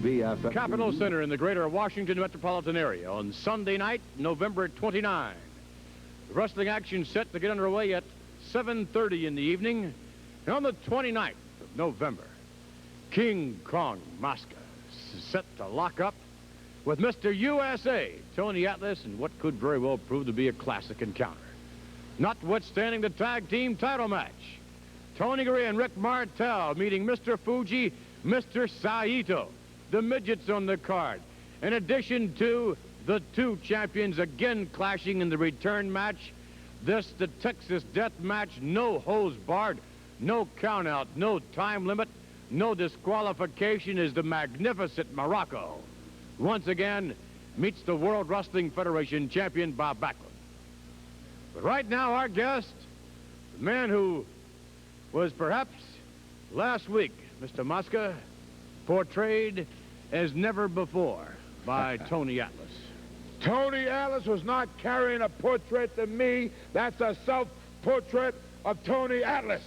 Capitol Center in the greater Washington metropolitan area on Sunday night, November 29. The wrestling action set to get underway at 7:30 in the evening. And on the 29th of November, King Kong Mosca is set to lock up with Mr. USA, Tony Atlas, in what could very well prove to be a classic encounter. Notwithstanding the tag team title match, Tony Gurria and Rick Martel meeting Mr. Fuji, Mr. Saito, the midgets on the card. In addition to the two champions again clashing in the return match, this the Texas Death Match, no hose barred, no count out, no time limit, no disqualification, is the magnificent Muraco once again meets the World Wrestling Federation champion Bob Backlund. But right now our guest, the man who was perhaps last week, Mr. Mosca, portrayed as never before by Tony Atlas. Tony Atlas was not carrying a portrait of me. That's a self-portrait of Tony Atlas.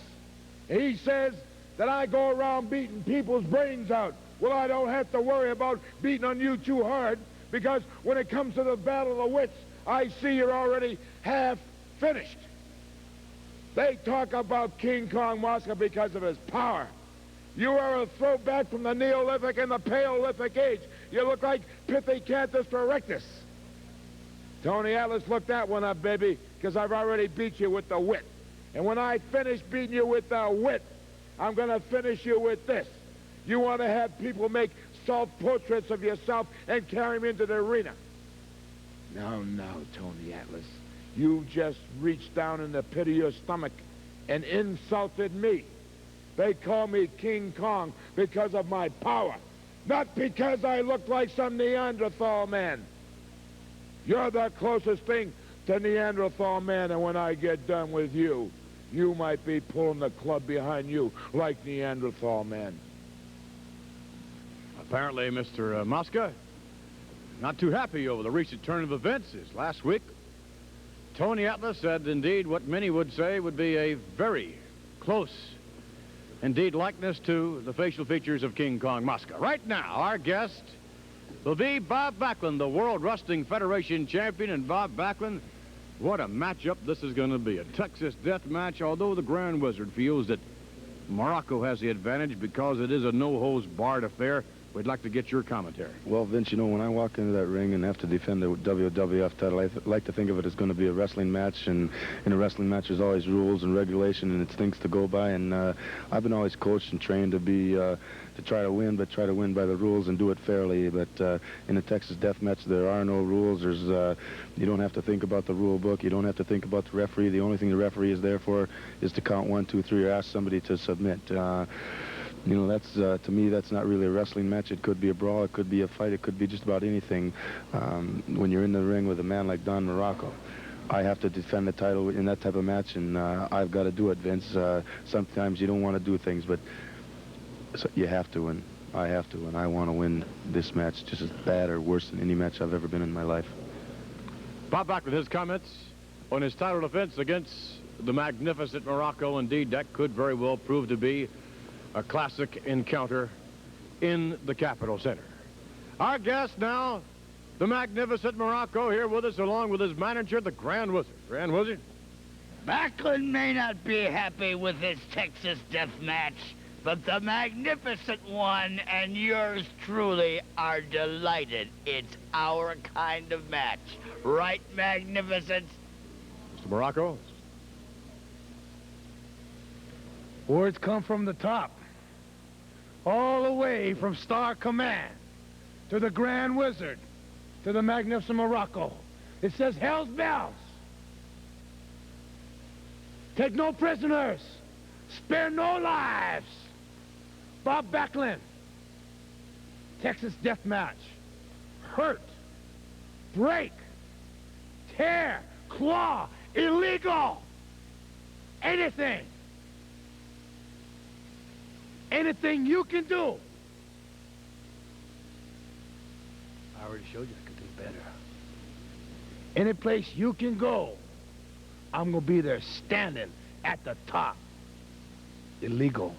He says that I go around beating people's brains out. Well, I don't have to worry about beating on you too hard, because when it comes to the battle of the wits, I see you're already half finished. They talk about King Kong Mosca because of his power. You are a throwback from the Neolithic and the Paleolithic age. You look like Pithecanthus erectus. Tony Atlas, look that one up, baby, because I've already beat you with the wit. And when I finish beating you with the wit, I'm going to finish you with this. You want to have people make self-portraits of yourself and carry them into the arena. No, Tony Atlas. You just reached down in the pit of your stomach and insulted me. They call me King Kong because of my power, not because I look like some Neanderthal man. You're the closest thing to Neanderthal man, and when I get done with you, you might be pulling the club behind you like Neanderthal man. Apparently, Mr. Mosca, not too happy over the recent turn of events, as last week Tony Atlas said indeed what many would say would be a very close indeed likeness to the facial features of King Kong Mosca. Right now, our guest will be Bob Backlund, the World Wrestling Federation champion. And Bob Backlund, what a matchup this is going to be. A Texas death match, although the Grand Wizard feels that Muraco has the advantage because it is a no-hose-barred affair. We'd like to get your commentary. Well, Vince, you know, when I walk into that ring and have to defend the WWF title, I like to think of it as going to be a wrestling match, and in a wrestling match there's always rules and regulation, and it's things to go by, and I've been always coached and trained to be to try to win, but try to win by the rules and do it fairly. But in a Texas death match, there are no rules. There's you don't have to think about the rule book. You don't have to think about the referee. The only thing the referee is there for is to count 1, 2, 3, or ask somebody to submit. You know, that's, to me, that's not really a wrestling match. It could be a brawl, it could be a fight, it could be just about anything. When you're in the ring with a man like Don Muraco, I have to defend the title in that type of match, and I've got to do it, Vince. Sometimes you don't want to do things, but so you have to, and I have to, and I want to win this match just as bad or worse than any match I've ever been in my life. Bob Backlund, his comments on his title defense against the magnificent Muraco. Indeed, that could very well prove to be a classic encounter in the Capitol Center. Our guest now, the magnificent Muraco, here with us along with his manager, the Grand Wizard. Grand Wizard? Backlund may not be happy with this Texas death match, but the magnificent one and yours truly are delighted. It's our kind of match. Right, magnificent? Mr. Muraco? Words come from the top, all the way from Star Command to the Grand Wizard to the magnificent Muraco. It says, hell's bells. Take no prisoners. Spare no lives. Bob Backlund. Texas death match. Hurt. Break. Tear. Claw. Illegal. Anything. Anything you can do. I already showed you I could do better. Any place you can go, I'm going to be there standing at the top. Illegal.